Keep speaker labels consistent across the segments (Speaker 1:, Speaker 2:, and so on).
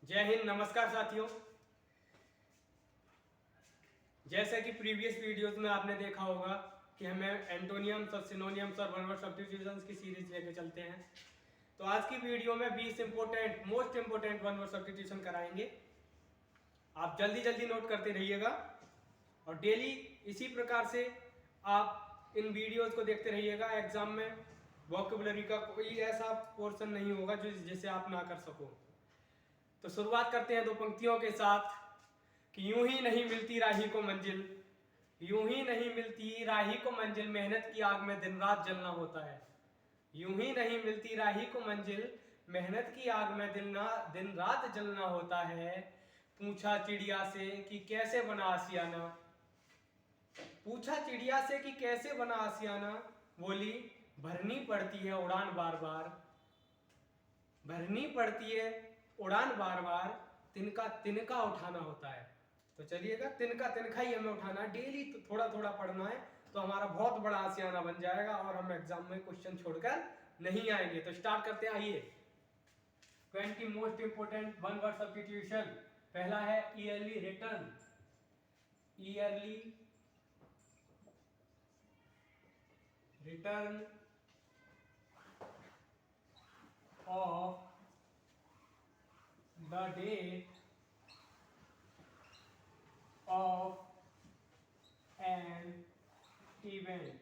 Speaker 1: जय हिंद। नमस्कार साथियों। जैसे कि प्रीवियस वीडियोस में आपने देखा होगा कि हमें एंटोनियम्स और सिनोनियम्स और वन वर्ड सब्स्टिट्यूशंस की सीरीज लेके चलते हैं। तो आज की वीडियो में 20 most important one word substitution कराएंगे। आप जल्दी जल्दी नोट करते रहिएगा और डेली इसी प्रकार से आप इन वीडियोस को देखते रहिएगा। एग्जाम में वोकैबुलरी का कोई ऐसा पोर्शन नहीं होगा जिसे आप ना कर सको। तो शुरुआत करते हैं दो पंक्तियों के साथ कि यूं ही नहीं मिलती राही को मंजिल, यूं ही नहीं मिलती राही को मंजिल, मेहनत की आग में दिन रात जलना होता है। यूं ही नहीं मिलती राही को मंजिल, मेहनत की आग में दिन रात जलना होता है। पूछा चिड़िया से कि कैसे बना आसियाना, पूछा चिड़िया से कि कैसे बना आसियाना, बोली भरनी पड़ती है उड़ान बार बार, भरनी पड़ती है उड़ान बार बार, तिनका तिनका उठाना होता है। तो चलिएगा, तिनका तिनका ही हमें उठाना है, डेली तो थोड़ा थोड़ा पढ़ना है, तो हमारा बहुत बड़ा आसियाना बन जाएगा और हम एग्जाम में क्वेश्चन छोड़कर नहीं आएंगे। तो स्टार्ट करते हैं, आइए। 20 most important one word substitution. पहला है yearly return, yearly return of the date of an event।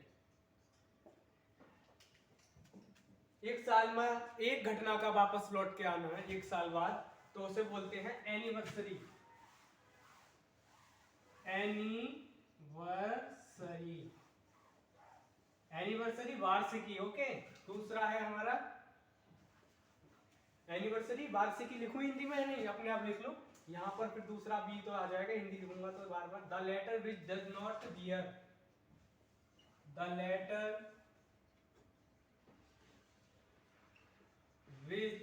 Speaker 1: एक साल में एक घटना का वापस लौट के आना है एक साल बाद, तो उसे बोलते हैं एनिवर्सरी, एनिवर्सरी, एनिवर्सरी वार्षिकी। ओके, दूसरा है हमारा एनिवर्सरी वार्षिकी। लिखूं हिंदी में? नहीं, अपने आप लिख लो यहां पर, फिर दूसरा बी तो आ जाएगा, हिंदी लिखूंगा तो बार बार। The letter which does not bear, the letter which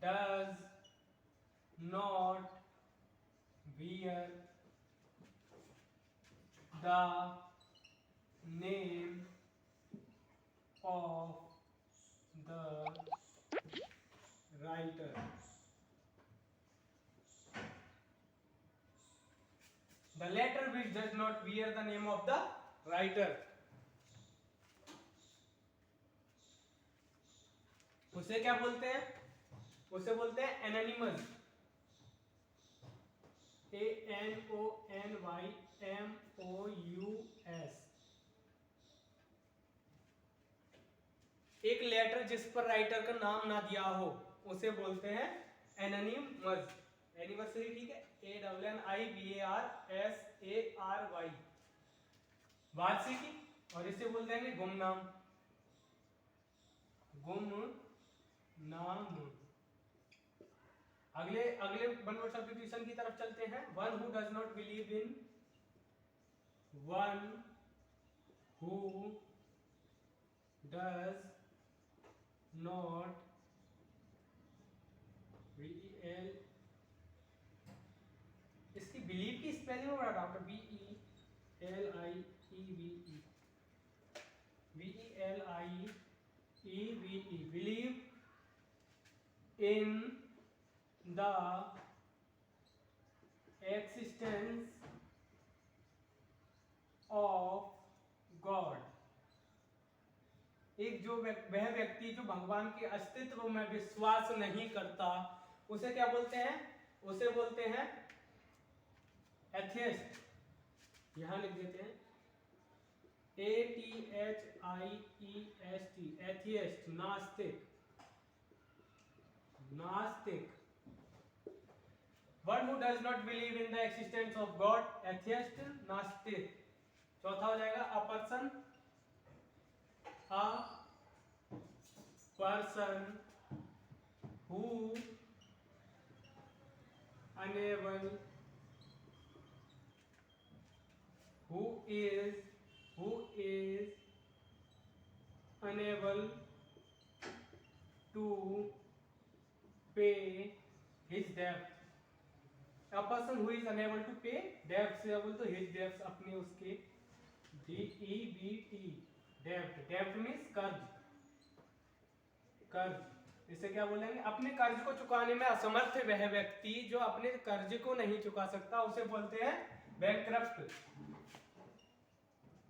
Speaker 1: does not bear the name of the writer, the letter which does not bear the name of the writer। उसे क्या बोलते हैं? उसे बोलते हैं एनोनिमस, ANONYMOUS। एक लेटर जिस पर राइटर का नाम ना दिया हो उसे बोलते हैं एनोनिमस। एनिवर्सरी, ठीक है, ANNIVARSARY, वार्षिकी, और इसे बोलते हैं गुमनाम, गुमनाम। अगले अगले वन वर्ड सब्स्टिट्यूशन की तरफ चलते हैं। One who does not believe in, one who does not VEL, इसकी बिलीव की स्पेलिंग में बड़ा डाउट है, BELIEVE, believe in the existence of God. एक जो वह व्यक्ति जो भगवान के अस्तित्व में विश्वास नहीं करता उसे क्या बोलते हैं? उसे बोलते हैं एथियस्ट। यहां लिख देते हैं ATHIEST, एथियस्ट, नास्तिक, नास्तिक। One who does not believe in the existence of God, atheist, नास्तिक। चौथा हो जाएगा a person, a person who unable, who is unable to pay his debt। A person who is unable to pay debts, या बोल तो his debts, अपने उसके DEBT, डेब्ट, डेब्ट मीन्स कर्ज, कर्ज। इसे क्या बोलेंगे? अपने कर्ज को चुकाने में असमर्थ वह व्यक्ति जो अपने कर्ज को नहीं चुका सकता उसे बोलते हैं बैंकक्रप्ट।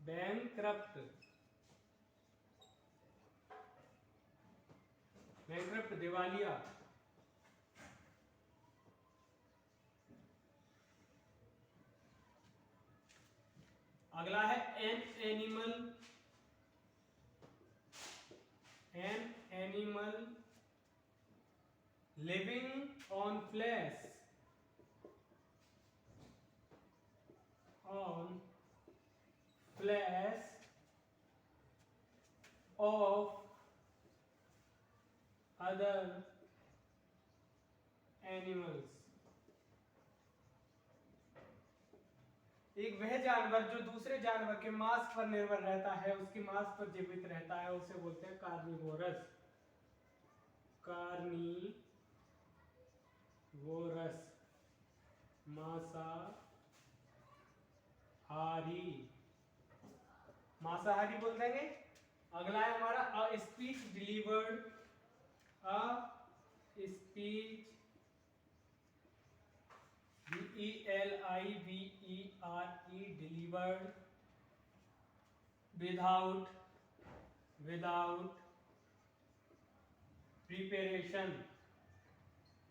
Speaker 1: बैंकक्रप्ट, बैंकक्रप्ट दिवालिया। अगला है an animal living on flash of other animals. एक वह जानवर जो दूसरे जानवर के मांस पर निर्भर रहता है, उसकी मांस पर जीवित रहता है, उसे बोलते हैं कार्निवोरस। कार्निवोरस, मांसाहारी, मांसाहारी बोल देंगे। अगला है हमारा a speech delivered, a speech DELIVERE delivered without preparation